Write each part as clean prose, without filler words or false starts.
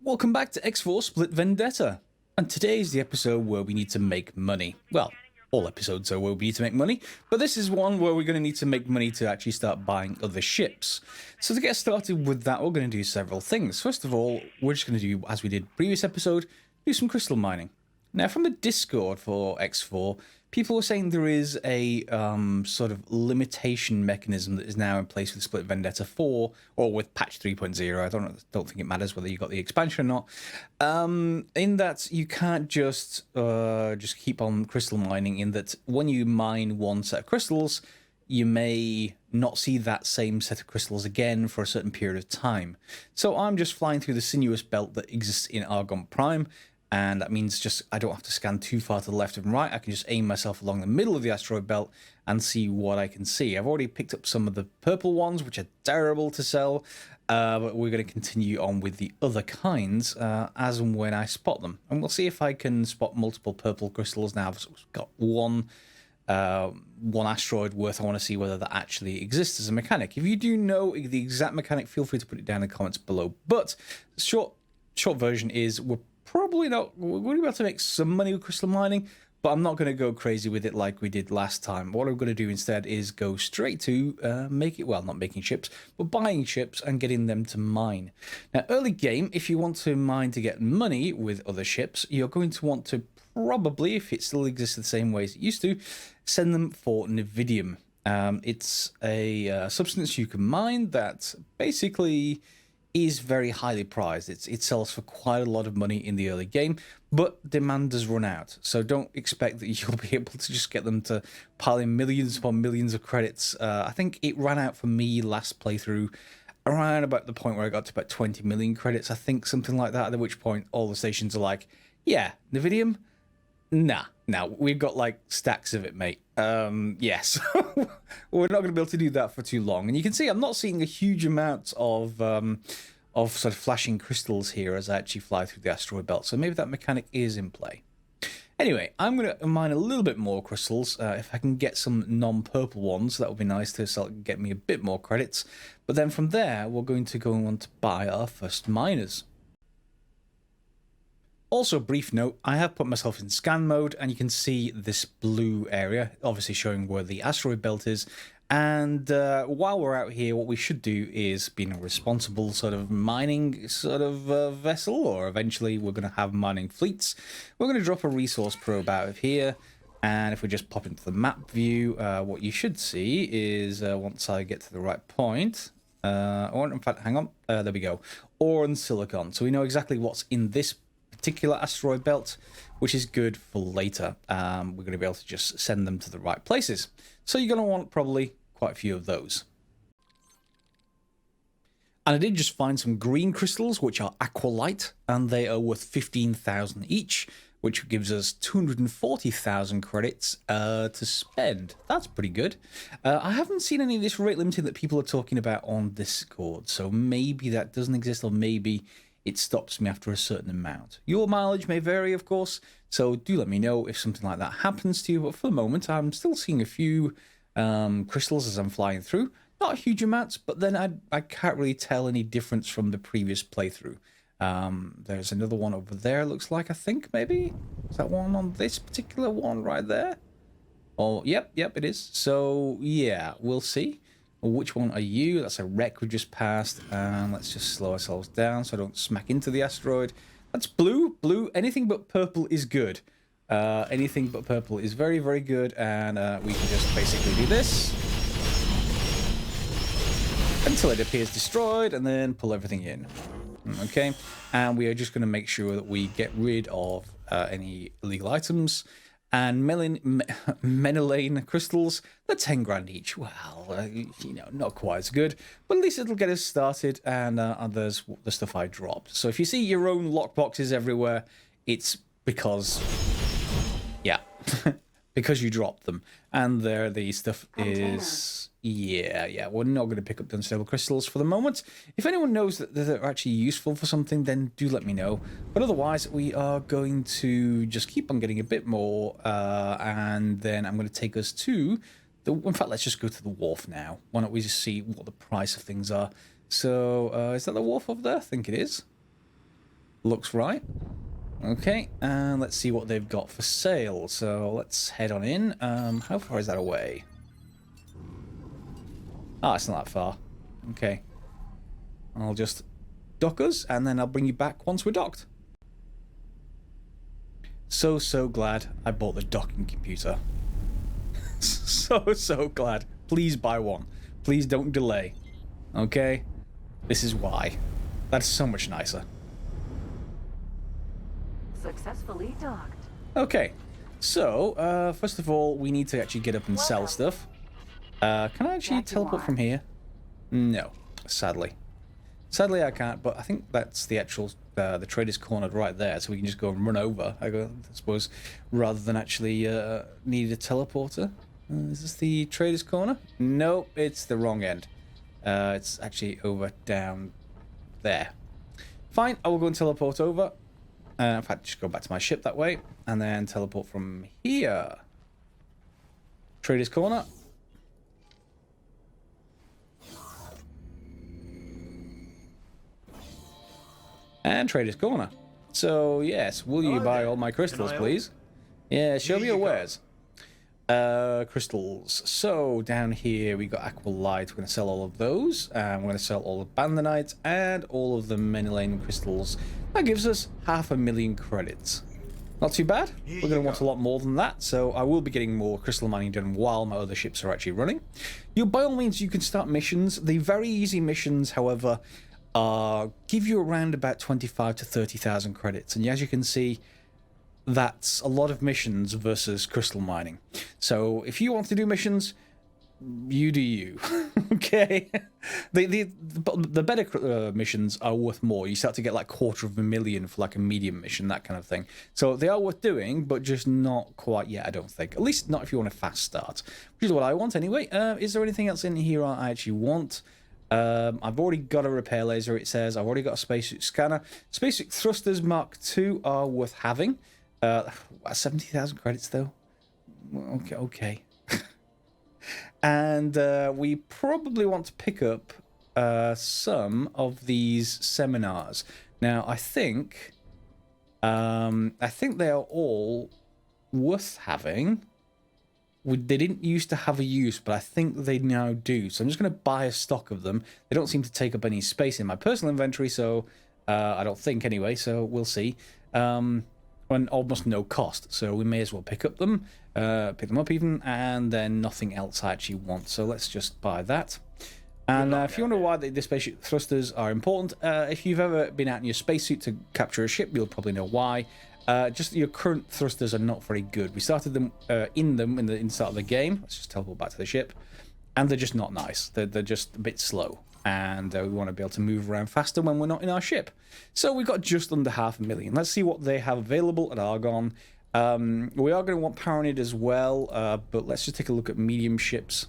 Welcome back to X4 Split Vendetta, and today is the episode where we need to make money. Well, all episodes are where we need to make money, but this is one where we're going to need to make money to actually start buying other ships. So to get started with that, we're going to do several things. First of all, we're just going to do, as we did previous episode, do some crystal mining. Now, from the Discord for X4, people were saying there is a sort of limitation mechanism that is now in place with Split Vendetta 4, or with patch 3.0. I don't think it matters whether you got the expansion or not. In that you can't just keep on crystal mining. In that when you mine one set of crystals, you may not see that same set of crystals again for a certain period of time. So I'm just flying through the sinuous belt that exists in Argon Prime. And that means just I don't have to scan too far to the left and right. I can just aim myself along the middle of the asteroid belt and see what I can see. I've already picked up some of the purple ones, which are terrible to sell. But we're going to continue on with the other kinds as and when I spot them. And we'll see if I can spot multiple purple crystals now. I've got one asteroid worth. I want to see whether that actually exists as a mechanic. If you do know the exact mechanic, feel free to put it down in the comments below. But the short version is we're going to be able to make some money with crystal mining, but I'm not going to go crazy with it like we did last time. What I'm going to do instead is go straight to not making ships, but buying ships and getting them to mine. Now, early game, if you want to mine to get money with other ships, you're going to want to probably, if it still exists the same way as it used to, send them for Nividium. It's a substance you can mine that basically is very highly prized. It sells for quite a lot of money in the early game, but demand does run out. So don't expect that you'll be able to just get them to pile in millions upon millions of credits. I think it ran out for me last playthrough around about the point where I got to about 20 million credits, I think, something like that, at which point all the stations are like, yeah, Nividium? Nah, we've got like stacks of it, mate. Yes, we're not going to be able to do that for too long. And you can see I'm not seeing a huge amount of sort of flashing crystals here as I actually fly through the asteroid belt. So maybe that mechanic is in play. Anyway, I'm going to mine a little bit more crystals. If I can get some non-purple ones, that would be nice to get me a bit more credits. But then from there, we're going to go on to buy our first miners. Also, brief note, I have put myself in scan mode, and you can see this blue area, obviously showing where the asteroid belt is. And while we're out here, what we should do is be a responsible sort of mining vessel, or eventually we're going to have mining fleets. We're going to drop a resource probe out of here, and if we just pop into the map view, what you should see is once I get to the right point, or in fact, hang on, there we go, ore and silicon. So we know exactly what's in this particular asteroid belt, which is good for later. We're going to be able to just send them to the right places. So you're going to want probably quite a few of those. And I did just find some green crystals, which are aqualite, and they are worth 15,000 each, which gives us 240,000 credits to spend. That's pretty good. I haven't seen any of this rate limiting that people are talking about on Discord, so maybe that doesn't exist, or maybe it stops me after a certain amount. Your mileage may vary, of course, so do let me know if something like that happens to you. But for the moment, I'm still seeing a few crystals as I'm flying through. Not huge amounts, but then I can't really tell any difference from the previous playthrough. There's another one over there, looks like, I think, maybe? Is that one on this particular one right there? Oh, yep, it is. So, yeah, we'll see. Which one are you? That's a wreck we just passed. And let's just slow ourselves down so I don't smack into the asteroid. That's blue. Anything but purple is good. Anything but purple is very, very good. And we can just basically do this until it appears destroyed, and then pull everything in. Okay. And we are just going to make sure that we get rid of any illegal items. And Menelane crystals, they're 10 grand each. Well, not quite as good, but at least it'll get us started. And there's the stuff I dropped. So if you see your own lockboxes everywhere, it's because, yeah, because you dropped them. And there, the stuff is, yeah, we're not going to pick up the unstable crystals for the moment. If anyone knows that they're actually useful for something, then do let me know. But otherwise, we are going to just keep on getting a bit more, and then I'm going to take us to in fact, let's just go to the wharf now. Why don't we just see what the price of things are? So, is that the wharf over there? I think it is. Looks right. Okay, and let's see what they've got for sale. So let's head on in. How far is that away? Ah, it's not that far. Okay. I'll just dock us, and then I'll bring you back once we're docked. So glad I bought the docking computer. So glad. Please buy one. Please don't delay. Okay? This is why. That's so much nicer. Successfully docked. Okay. So, first of all, we need to actually get up and sell stuff. Can I actually teleport from here? No, sadly. Sadly, I can't, but I think that's the actual, the trader's corner right there, so we can just go and run over, I suppose, rather than actually need a teleporter. Is this the trader's corner? No, it's the wrong end. It's actually over down there. Fine, I will go and teleport over. In fact, just go back to my ship that way, and then teleport from here. Trader's corner. And Trader's Corner. So, yes, will you buy all my crystals, please? Yeah, show me your wares. Crystals. So, down here we got Aqualite. We're going to sell all of those. We're going to sell all the Bandonite and all of the Menelane crystals. That gives us 500,000 credits. Not too bad. We're going to want a lot more than that, so I will be getting more crystal mining done while my other ships are actually running. By all means, you can start missions. The very easy missions, however, give you around about 25 to 30,000 credits, and as you can see, that's a lot of missions versus crystal mining. So if you want to do missions, you do you. Okay. The better missions are worth more. You start to get like 250,000 for like a medium mission, that kind of thing. So they are worth doing, but just not quite yet, I don't think. At least not if you want a fast start, which is what I want anyway. Is there anything else in here I actually want? I've already got a repair laser, it says. I've already got a spacesuit scanner. Spacesuit thrusters Mark II are worth having. 70,000 credits, though. Okay. And we probably want to pick up some of these seminars. Now, I think they are all worth having. They didn't used to have a use, but I think they now do. So I'm just going to buy a stock of them. They don't seem to take up any space in my personal inventory, so I don't think anyway, so we'll see. And almost no cost, so we may as well pick up even, and then nothing else I actually want. So let's just buy that. And if you wonder why the spaceship thrusters are important, if you've ever been out in your spacesuit to capture a ship, you'll probably know why. Just your current thrusters are not very good. We started them in the start of the game. Let's just teleport back to the ship, and they're just not nice. They're just a bit slow, and we want to be able to move around faster when we're not in our ship. So we've got just under 500,000. Let's see what they have available at Argon. We are going to want Paranid as well, but let's just take a look at medium ships.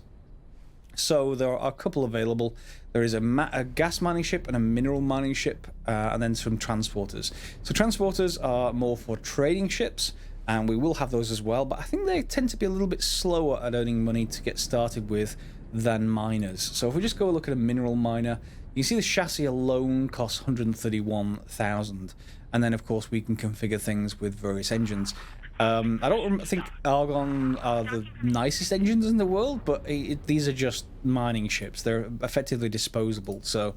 So there are a couple available. There is a gas mining ship and a mineral mining ship, and then some transporters. So transporters are more for trading ships, and we will have those as well, but I think they tend to be a little bit slower at earning money to get started with than miners. So if we just go look at a mineral miner, you can see the chassis alone costs 131,000, and then of course we can configure things with various engines. I don't think Argon are the nicest engines in the world, but these are just mining ships. They're effectively disposable, so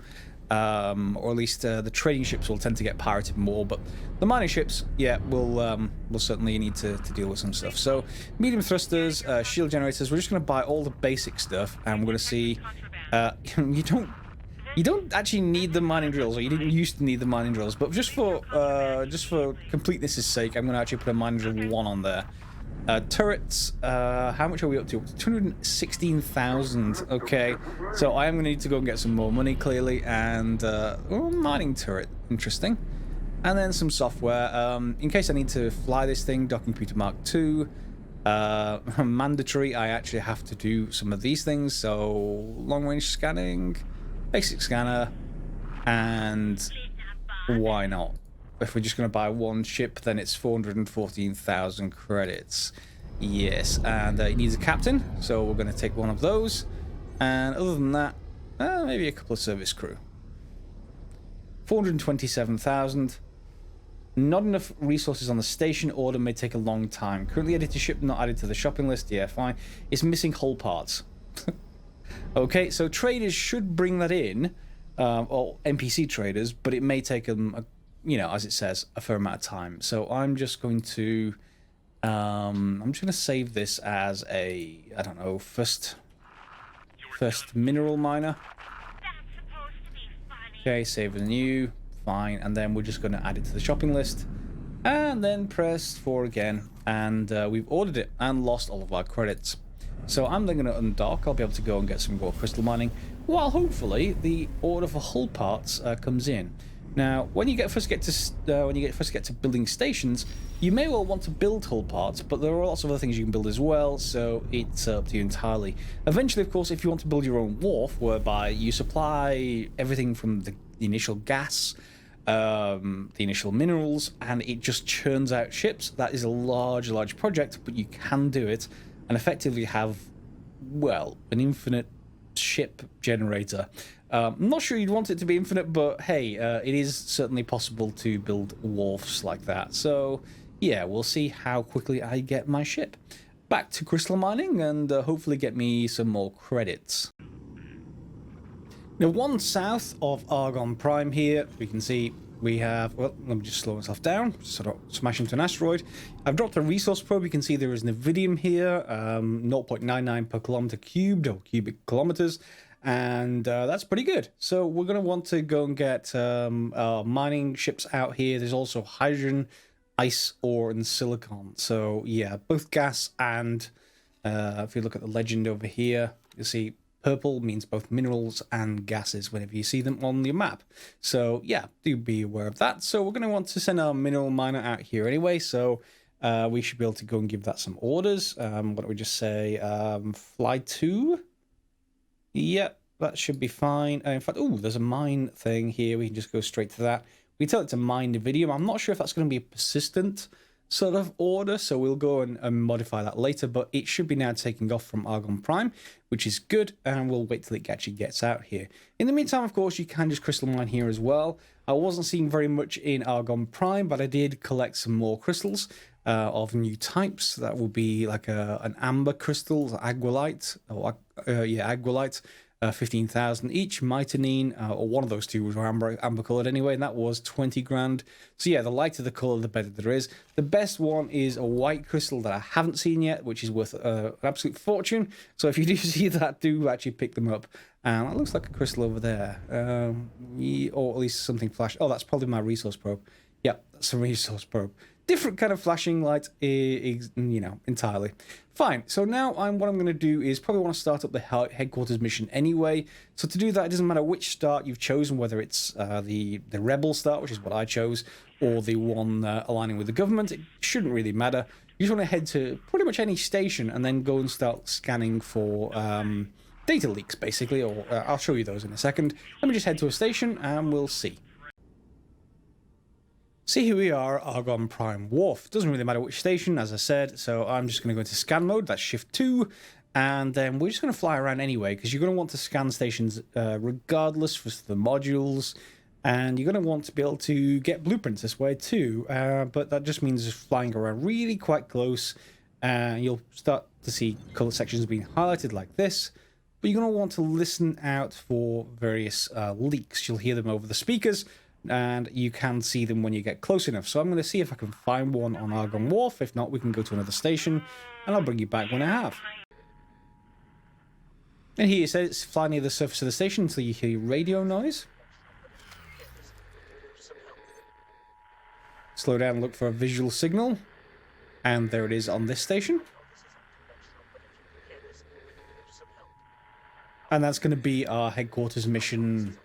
or at least the trading ships will tend to get pirated more, but the mining ships, yeah, we'll certainly need to deal with some stuff. So medium thrusters, shield generators, we're just going to buy all the basic stuff, and we're going to see you don't actually need the mining drills, or you didn't used to need the mining drills, but just for completeness' sake, I'm going to actually put a mining drill 1 on there. Turrets, how much are we up to? 216,000. Okay, so I am going to need to go and get some more money, clearly, and mining turret, interesting. And then some software, in case I need to fly this thing, docking computer Mark II. Mandatory, I actually have to do some of these things, so long-range scanning, basic scanner, and why not? If we're just going to buy one ship, then it's 414,000 credits. Yes, and it needs a captain, so we're going to take one of those. And other than that, maybe a couple of service crew. 427,000. Not enough resources on the station. Order may take a long time. Currently added to ship, not added to the shopping list. Yeah, fine. It's missing hull parts. Okay, so traders should bring that in, or NPC traders, but it may take them, you know, as it says, a fair amount of time. So I'm just going to, save this as a, I don't know, first mineral miner. Okay, save as new, fine, and then we're just going to add it to the shopping list, and then press 4 again, and we've ordered it and lost all of our credits. So I'm then going to undock. I'll be able to go and get some more crystal mining, while hopefully the order for hull parts comes in. Now, when you first get to building stations, you may well want to build hull parts, but there are lots of other things you can build as well, so it's up to you entirely. Eventually, of course, if you want to build your own wharf, whereby you supply everything from the initial gas, the initial minerals, and it just churns out ships, that is a large project, but you can do it and effectively have, well, an infinite ship generator. I'm not sure you'd want it to be infinite, but hey, it is certainly possible to build wharfs like that. So yeah, we'll see how quickly I get my ship. Back to crystal mining and hopefully get me some more credits. Now, one south of Argon Prime here, we can see we have, well, let me just slow myself down, sort of smash into an asteroid. I've dropped a resource probe. You can see there is Nividium here, 0.99 per kilometer cubed, or cubic kilometers, and that's pretty good. So we're going to want to go and get mining ships out here. There's also hydrogen, ice ore, and silicon. So yeah, both gas and, if you look at the legend over here, you'll see purple means both minerals and gases whenever you see them on your map. So yeah, do be aware of that. So we're going to want to send our mineral miner out here anyway, so we should be able to go and give that some orders. What do we just say? Fly 2? Yep, that should be fine. In fact, oh, there's a mine thing here. We can just go straight to that. We tell it to mine Nividium. I'm not sure if that's going to be a persistent sort of order, so we'll go and modify that later, but it should be now taking off from Argon Prime, which is good, and we'll wait till it actually gets out here. In the meantime, of course, you can just crystal mine here as well. I wasn't seeing very much in Argon Prime, but I did collect some more crystals of new types. That will be like an amber crystal, aguilite, or aguilite, 15,000 each. Mitanine, or one of those two was amber colored anyway, and that was 20 grand. So yeah, the lighter the color, the better there is. The best one is a white crystal that I haven't seen yet, which is worth an absolute fortune. So if you do see that, do actually pick them up. And that looks like a crystal over there, or at least something flash. Oh, that's probably my resource probe. Yep, that's a resource probe. Different kind of flashing light, you know, entirely. Fine, so now what I'm going to do is probably want to start up the headquarters mission anyway. So to do that, it doesn't matter which start you've chosen, whether it's the rebel start, which is what I chose, or the one aligning with the government. It shouldn't really matter. You just want to head to pretty much any station and then go and start scanning for data leaks, basically, or I'll show you those in a second. Let me just head to a station and we'll see. See, here we are, Argon Prime Wharf. Doesn't really matter which station, as I said, so I'm just going to go into scan mode, that's Shift 2, and then we're just going to fly around anyway, because you're going to want to scan stations regardless for the modules, and you're going to want to be able to get blueprints this way too, but that just means just flying around really quite close, and you'll start to see color sections being highlighted like this, but you're going to want to listen out for various leaks. You'll hear them over the speakers, and you can see them when you get close enough. So I'm going to see if I can find one on Argon Wharf. If not, we can go to another station, and I'll bring you back when I have. And here it says, fly near the surface of the station until you hear radio noise. Slow down and look for a visual signal. And there it is on this station. And that's going to be our headquarters mission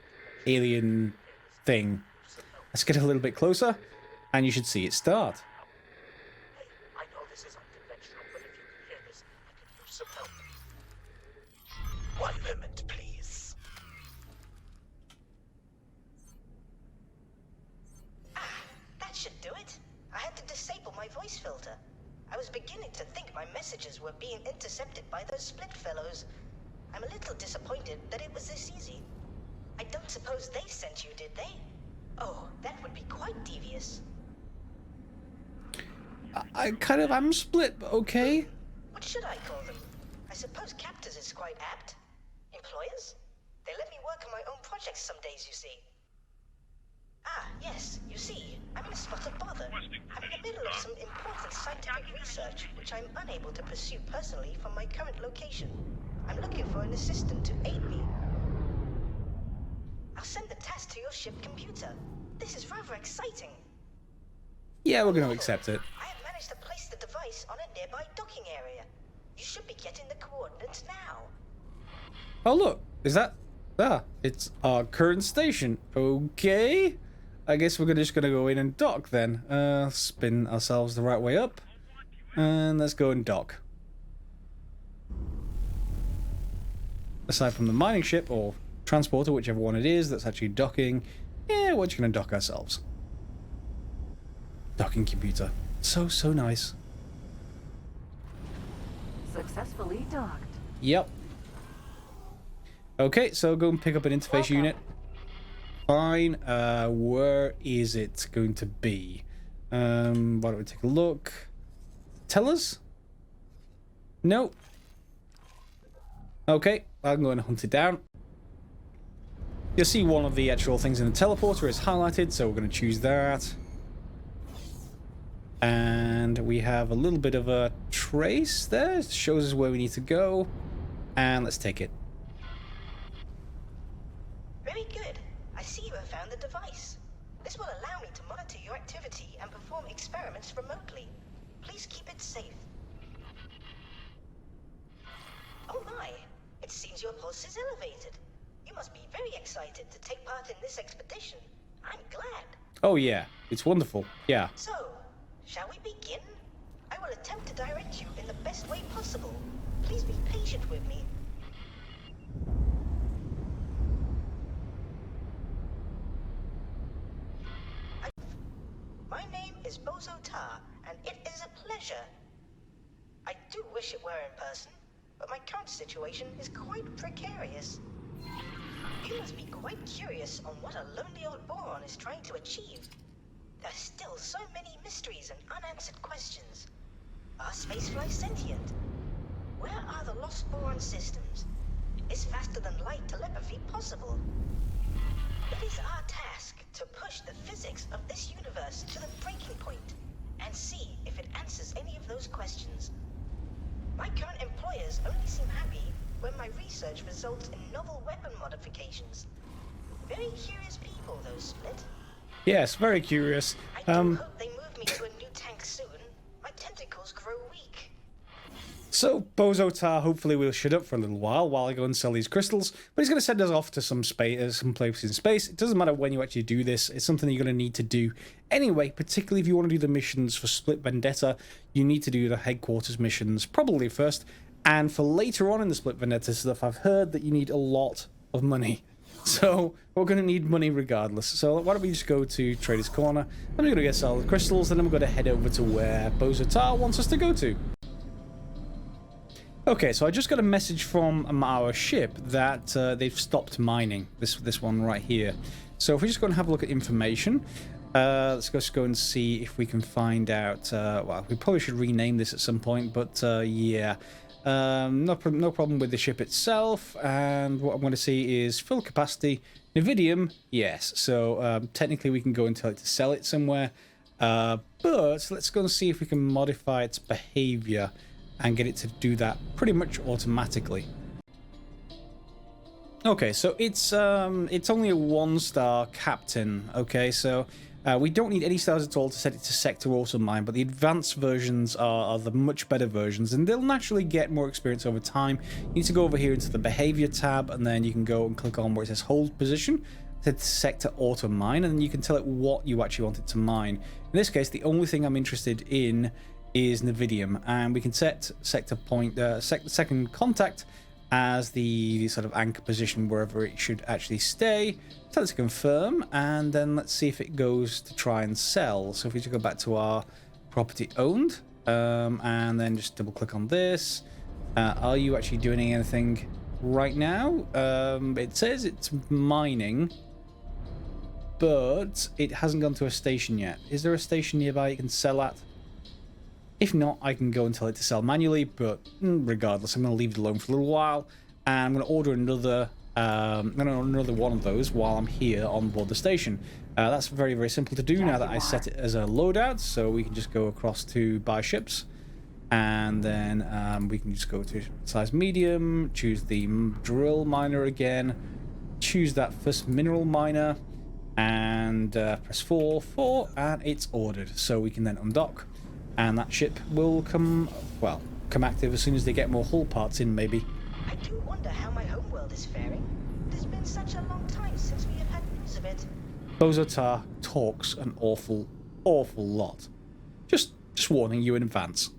alien thing. Let's get a little bit closer, and you should see it start. Hey, I know this is unconventional, but if you can hear this, I could use some help. 1 moment, please. That should do it. I had to disable my voice filter. I was beginning to think my messages were being intercepted by those split fellows. I'm a little disappointed that it was this easy. I don't suppose they sent you, did they? Oh, that would be quite devious. I kind of am split, but okay. What should I call them? I suppose captors is quite apt. Employers? They let me work on my own projects some days, you see. Ah, yes, you see, I'm in a spot of bother. I'm in the middle of some important scientific research, which I'm unable to pursue personally from my current location. I'm looking for an assistant to aid me. I'll send the task to your ship computer. This is rather exciting. Yeah, we're going to accept it. I have managed to place the device on a nearby docking area. You should be getting the coordinates now. Oh, look. Is that... Ah, it's our current station. Okay. I guess we're just going to go in and dock then. Spin ourselves the right way up. And let's go and dock. Aside from the mining ship or transporter, whichever one it is that's actually docking, yeah, we're just going to dock ourselves. Docking computer. So nice. Successfully docked. Yep. Okay, so go and pick up an interface unit. Fine. Where is it going to be? Why don't we take a look? Tell us? No. Okay, I'm going to hunt it down. You'll see one of the actual things in the teleporter is highlighted, so we're going to choose that. And we have a little bit of a trace there. It shows us where we need to go. And let's take it. Very good. I see you have found the device. This will allow me to monitor your activity and perform experiments remotely. Please keep it safe. Oh my! It seems your pulse is elevated. You must be very excited to take part in this expedition. I'm glad. Oh yeah, it's wonderful. Yeah. So, shall we begin? I will attempt to direct you in the best way possible. Please be patient with me. My name is Bozo Tar, and it is a pleasure. I do wish it were in person, but my current situation is quite precarious. You must be quite curious on what a lonely old boron is trying to achieve. There are still so many mysteries and unanswered questions. Are spaceflights sentient? Where are the lost boron systems? Is faster than light telepathy possible? It is our task to push the physics of this universe to the breaking point and see if it answers any of those questions. My current employers only seem happy when my research results in novel weapon modifications. Very curious people, those Split. Yes, very curious. I do hope they move me to a new tank soon. My tentacles grow weak. So, Bozo Tar hopefully will shut up for a little while I go and sell these crystals, but he's going to send us off to some place in space. It doesn't matter when you actually do this, it's something you're going to need to do anyway, particularly if you want to do the missions for Split Vendetta. You need to do the headquarters missions probably first, and for later on in the Split Vendetta stuff, I've heard that you need a lot of money. So, we're going to need money regardless. So, why don't we just go to Trader's Corner, I'm going to get solid crystals, and then we're going to head over to where Bozo Tar wants us to go to. Okay, so I just got a message from our ship that they've stopped mining, this one right here. So if we just go and have a look at information, let's just go and see if we can find out, well, we probably should rename this at some point, but yeah, no problem with the ship itself, and what I'm going to see is full capacity, Nividium, yes, so technically we can go and tell it to sell it somewhere, but let's go and see if we can modify its behavior and get it to do that pretty much automatically. Okay, so it's only a 1-star captain. Okay, so we don't need any stars at all to set it to sector auto mine, but the advanced versions are the much better versions, and they'll naturally get more experience over time. You need to go over here into the behavior tab, and then you can go and click on where it says hold position, set to sector auto mine, and then you can tell it what you actually want it to mine. In this case, the only thing I'm interested in is Nividium, and we can set sector point, second contact as the sort of anchor position wherever it should actually stay. Tell it to confirm, and then let's see if it goes to try and sell. So if we just go back to our property owned, and then just double click on this. Are you actually doing anything right now? It says it's mining, but it hasn't gone to a station yet. Is there a station nearby you can sell at? If not, I can go and tell it to sell manually, but regardless, I'm going to leave it alone for a little while, and I'm going to order another one of those while I'm here on board the station. That's very, very simple to do now that I set it as a loadout, so we can just go across to buy ships, and then we can just go to size medium, choose the drill miner again, choose that first mineral miner, and press 4, and it's ordered. So we can then undock, and that ship will come active as soon as they get more hull parts in, maybe. I do wonder how my homeworld is faring. It has been such a long time since we have had news of it. Bozotar talks an awful lot. Just warning you in advance.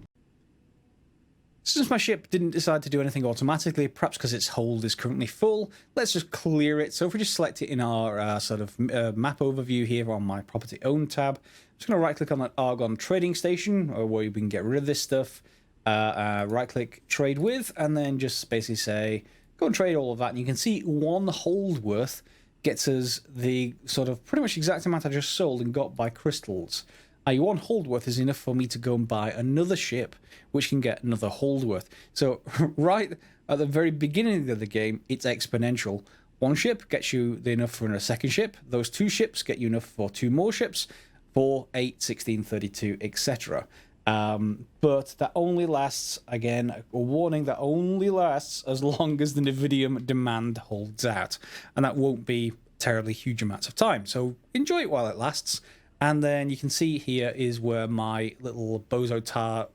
Since my ship didn't decide to do anything automatically, perhaps because its hold is currently full, let's just clear it. So if we just select it in our sort of map overview here on my property owned tab, I'm just going to right click on that Argon trading station, or where we can get rid of this stuff. Right click trade with, and then just basically say go and trade all of that, and you can see one hold worth gets us the sort of pretty much exact amount I just sold and got by crystals. One hold worth is enough for me to go and buy another ship which can get another hold worth. So right at the very beginning of the game, it's exponential. One ship gets you enough for a second ship, those two ships get you enough for two more ships, 4, 8, 16, 32, etc. But that only lasts, again, a warning, that only lasts as long as the Nividium demand holds out. And that won't be terribly huge amounts of time. So enjoy it while it lasts. And then you can see here is where my little Bozotar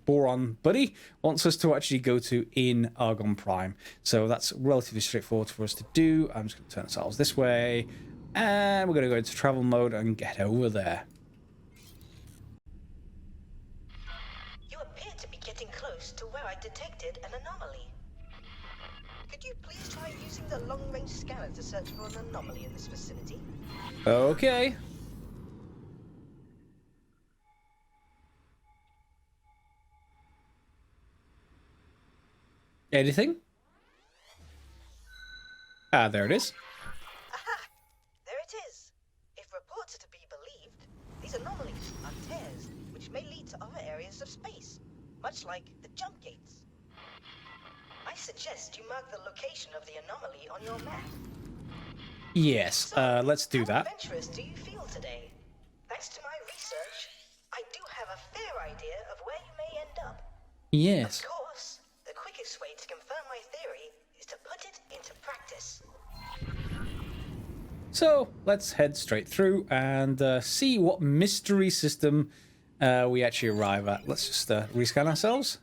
boron buddy wants us to actually go to in Argon Prime. So that's relatively straightforward for us to do. I'm just going to turn ourselves this way. And we're going to go into travel mode and get over there. Getting close to where I detected an anomaly. Could you please try using the long-range scanner to search for an anomaly in this vicinity? Okay. Anything? There it is. Aha! There it is. If reports are to be believed, these anomalies are tears, which may lead to other areas of space, much like the jump gates. I suggest you mark the location of the anomaly on your map. Yes, let's do that. How adventurous do you feel today? Thanks to my research, I do have a fair idea of where you may end up. Yes. Of course, the quickest way to confirm my theory is to put it into practice. So let's head straight through and see what mystery system we actually arrive at. Let's just rescan ourselves.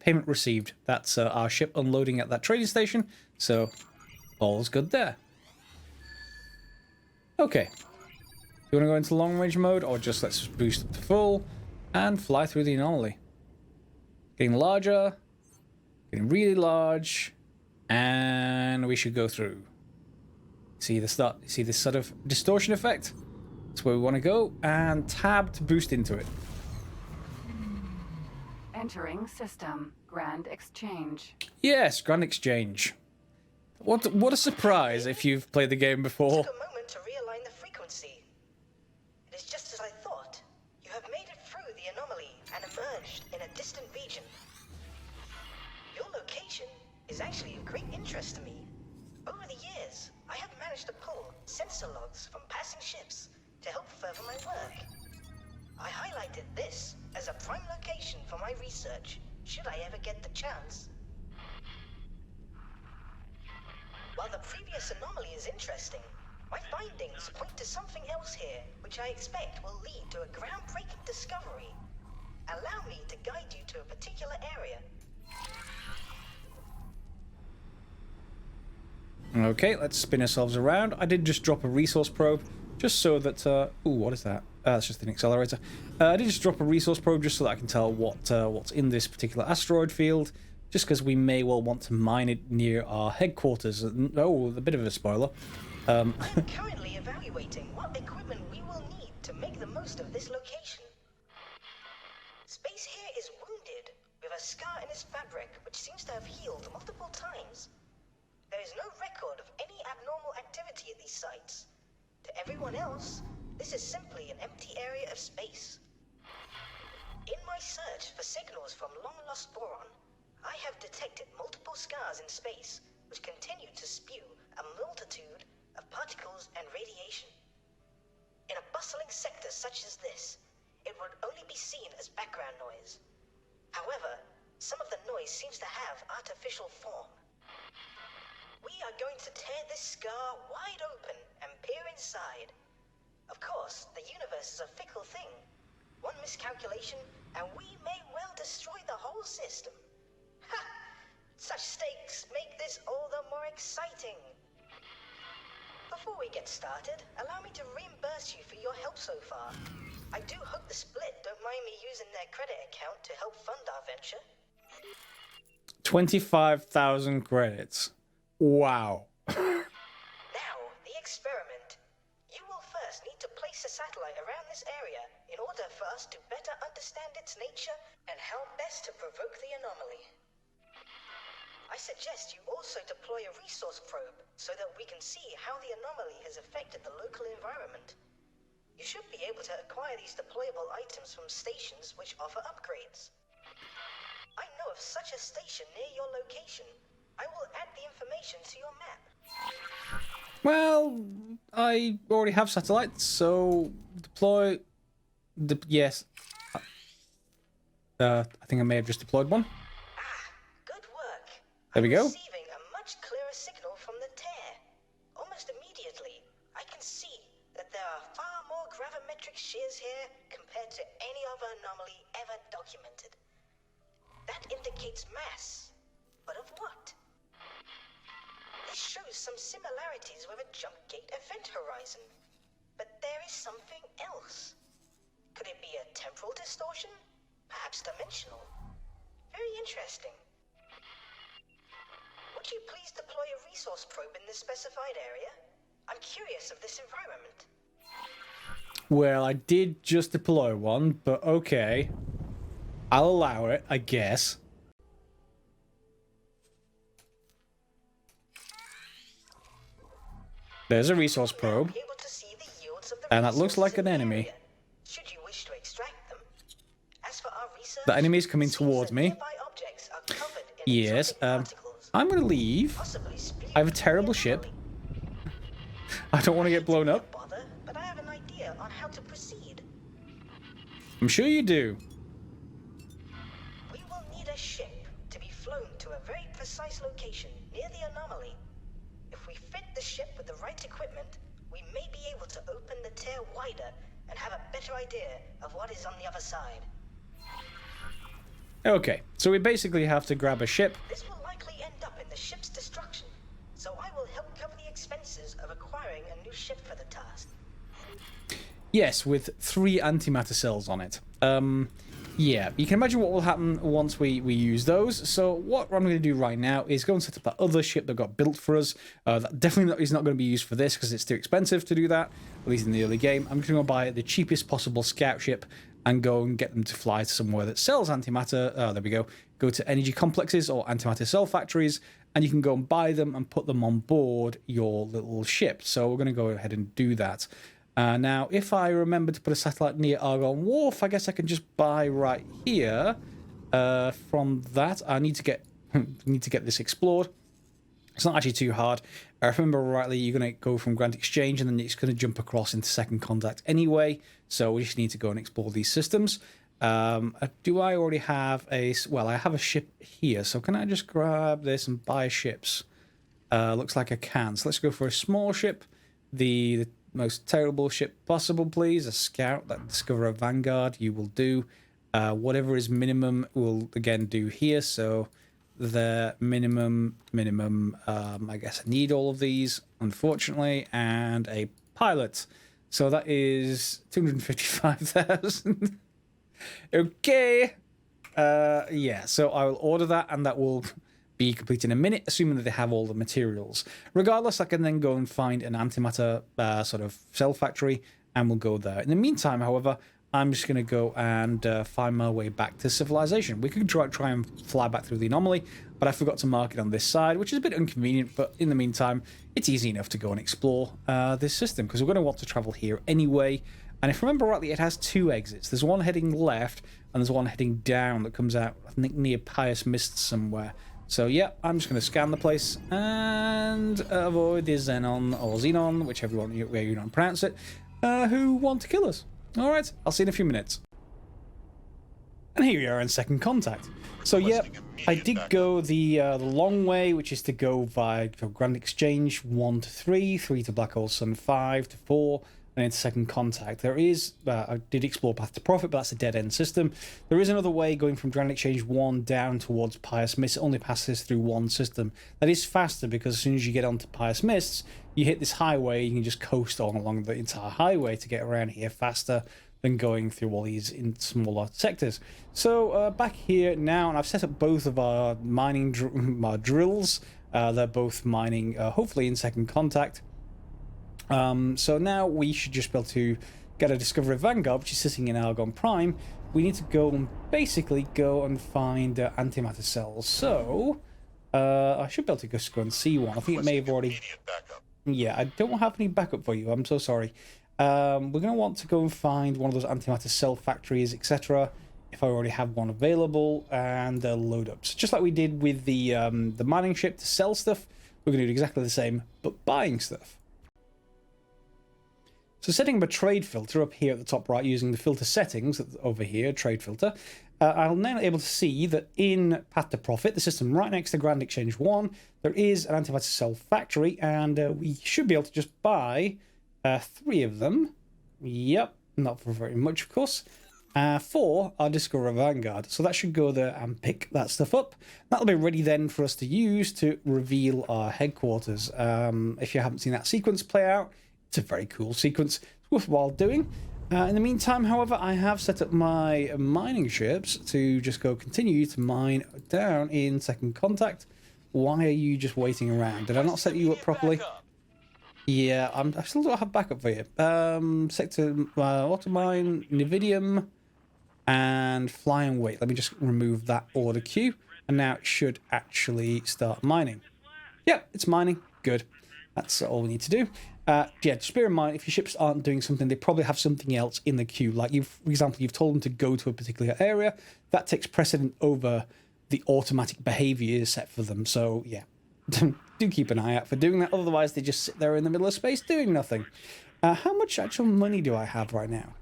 Payment received. That's our ship unloading at that trading station. So all's good there. Okay. Do you want to go into long range mode, or just let's just boost up to full and fly through the anomaly? Getting larger, getting really large, and we should go through. See this sort of distortion effect? That's where we want to go, and tab to boost into it. Entering system. Grand Exchange. Yes, Grand Exchange. What a surprise if you've played the game before. Took a moment to realign the frequency. It is just as I thought. You have made it through the anomaly and emerged in a distant region. Your location is actually of great interest to me. Over the years, I have managed to pull sensor logs from passing ships to help further my work. I highlighted this as a prime location for my research, should I ever get the chance. While the previous anomaly is interesting, my findings point to something else here, which I expect will lead to a groundbreaking discovery. Allow me to guide you to a particular area. Okay, let's spin ourselves around. I did just drop a resource probe, just so that... ooh, what is that? That's just an accelerator. I did just drop a resource probe just so that I can tell what's in this particular asteroid field, just because we may well want to mine it near our headquarters. Oh, a bit of a spoiler. I'm currently evaluating what equipment we will need to make the most of this location. Space here is wounded, with a scar in its fabric which seems to have healed multiple times. There is no record of any abnormal activity at these sites. To everyone else, this is simply an empty area of space. In my search for signals from long-lost boron, I have detected multiple scars in space which continue to spew a multitude of particles and radiation. In a bustling sector such as this, it would only be seen as background noise. However, some of the noise seems to have artificial form. We are going to tear this scar wide open and peer inside. Of course, the universe is a fickle thing. One miscalculation, and we may well destroy the whole system. Ha! Such stakes make this all the more exciting. Before we get started, allow me to reimburse you for your help so far. I do hope the Split don't mind me using their credit account to help fund our venture. 25,000 credits. Wow. Now, the experiment. You will first need to place a satellite around this area in order for us to better understand its nature and how best to provoke the anomaly. I suggest you also deploy a resource probe so that we can see how the anomaly has affected the local environment. You should be able to acquire these deployable items from stations which offer upgrades. I know of such a station near your location. I will add the information to your map. Well, I already have satellites, so deploy. Yes. I think I may have just deployed one. Good work. There we go. I'm receiving a much clearer signal from the tear. Almost immediately, I can see that there are far more gravimetric shears here compared to any other anomaly ever documented. That indicates mass. But of what? This shows some similarities with a jump gate event horizon. But there is something else. Could it be a temporal distortion? Perhaps dimensional? Very interesting. Would you please deploy a resource probe in this specified area? I'm curious of this environment. Well, I did just deploy one, but okay. I'll allow it, I guess. There's a resource probe. Able to see the yields of the And that looks resources like in an the enemy. area, should you wish to extract them. As for our research, The enemy is coming it seems towards that me. nearby objects are covered in Yes, exotic particles, I'm gonna leave. possibly spewing I have a from the terrible ship. anomaly. I don't want to get blown up. Bother, but I have an idea on how to proceed. I'm sure you do. We will need a ship to be flown to a very precise location near the anomaly. If we fit the ship with the right equipment, we may be able to open the tear wider and have a better idea of what is on the other side. Okay, so we basically have to grab a ship. This will likely end up in the ship's destruction, so I will help cover the expenses of acquiring a new ship for the task. Yes, with 3 antimatter cells on it. Yeah, you can imagine what will happen once we use those. So what I'm going to do right now is go and set up that other ship that got built for us. That definitely is not going to be used for this because it's too expensive to do that, at least in the early game. I'm just going to buy the cheapest possible scout ship and go and get them to fly to somewhere that sells antimatter. There we go. Go to energy complexes or antimatter cell factories, and you can go and buy them and put them on board your little ship. So we're going to go ahead and do that. Now, if I remember to put a satellite near Argon Wharf, I guess I can just buy right here. From that, I need to get this explored. It's not actually too hard. I remember rightly, you're going to go from Grand Exchange, and then it's going to jump across into Second Contact anyway. So we just need to go and explore these systems. Do I already have a... Well, I have a ship here, so can I just grab this and buy ships? Looks like I can. So let's go for a small ship. The most terrible ship possible, please. A scout, that Discoverer Vanguard, you will do. Whatever is minimum will again do here. So the minimum, I guess I need all of these, unfortunately, and a pilot. So that is 255,000. Okay. Yeah, so I will order that, and that will be complete in a minute, assuming that they have all the materials. Regardless, I can then go and find an antimatter sort of cell factory, and we'll go there. In the meantime, however, I'm just going to go and find my way back to civilization. We could try and fly back through the anomaly, but I forgot to mark it on this side, which is a bit inconvenient, but in the meantime, it's easy enough to go and explore this system, because we're going to want to travel here anyway. And if I remember rightly, it has 2 exits. There's one heading left, and there's one heading down that comes out, I think, near Pious Mist somewhere. So, yeah, I'm just going to scan the place and avoid the Xenon, or Xenon, whichever way you don't pronounce it, who want to kill us. Alright, I'll see you in a few minutes. And here we are in second contact. So, yeah, I did go the long way, which is to go via Grand Exchange 1 to 3, 3 to Black Hole Sun 5 to 4, and into second contact. There is, I did explore Path to Profit, but that's a dead-end system. There is another way going from Grand Exchange 1 down towards Pious Mists. It only passes through one system. That is faster because as soon as you get onto Pious Mists, you hit this highway, you can just coast on along the entire highway to get around here faster than going through all these in smaller sectors. So back here now, and I've set up both of our mining drills. They're both mining, hopefully in second contact. So now we should just be able to get a Discovery of Vanguard, which is sitting in Argon Prime. We need to go and basically go and find antimatter cells. So I should be able to just go and see one. I think it may have already... Yeah, I don't have any backup for you. I'm so sorry. We're going to want to go and find one of those antimatter cell factories, etc. If I already have one available, and load up. So just like we did with the mining ship to sell stuff, we're going to do exactly the same, but buying stuff. So setting up a trade filter up here at the top right using the filter settings over here, trade filter, I'm now able to see that in Path to Profit, the system right next to Grand Exchange 1, there is an antimatter cell factory, and we should be able to just buy 3 of them. Yep, not for very much, of course. For our Discovery Vanguard. So that should go there and pick that stuff up. That'll be ready then for us to use to reveal our headquarters. If you haven't seen that sequence play out, it's a very cool sequence. It's worthwhile doing. In the meantime, however, I have set up my mining ships to just go continue to mine down in second contact. Why are you just waiting around? Did I not set you up properly? Yeah, I still don't have backup for you. Sector Automine, Nividium, and Fly and Wait. Let me just remove that order queue, and now it should actually start mining. Yeah, it's mining. Good. That's all we need to do. Yeah, just bear in mind, if your ships aren't doing something, they probably have something else in the queue. Like, for example, you've told them to go to a particular area. That takes precedent over the automatic behavior set for them. So, yeah, do keep an eye out for doing that. Otherwise, they just sit there in the middle of space doing nothing. How much actual money do I have right now?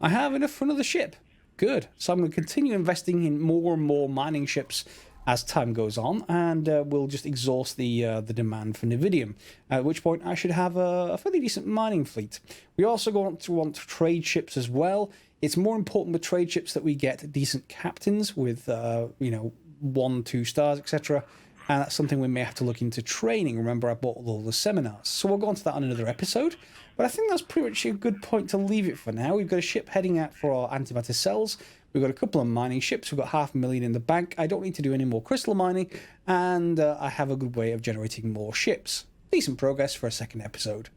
I have enough for another ship. Good. So I'm going to continue investing in more and more mining ships as time goes on, and we'll just exhaust the demand for Nividium, at which point I should have a fairly decent mining fleet. We also want to trade ships as well. It's more important with trade ships that we get decent captains with, 1, 2 stars, etc. And that's something we may have to look into training. Remember, I bought all the seminars. So we'll go on to that on another episode. But I think that's pretty much a good point to leave it for now. We've got a ship heading out for our antimatter cells. We've got a couple of mining ships. We've got 500,000 in the bank. I don't need to do any more crystal mining. And I have a good way of generating more ships. Decent progress for a second episode.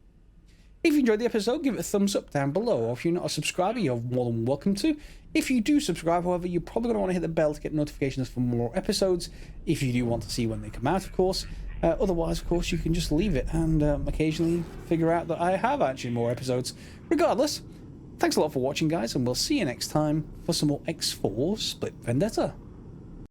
If you enjoyed the episode, give it a thumbs up down below. Or if you're not a subscriber, you're more than welcome to. If you do subscribe, however, you're probably going to want to hit the bell to get notifications for more episodes. If you do want to see when they come out, of course. Otherwise, of course, you can just leave it and occasionally figure out that I have actually more episodes. Regardless, thanks a lot for watching, guys, and we'll see you next time for some more X4 Split Vendetta.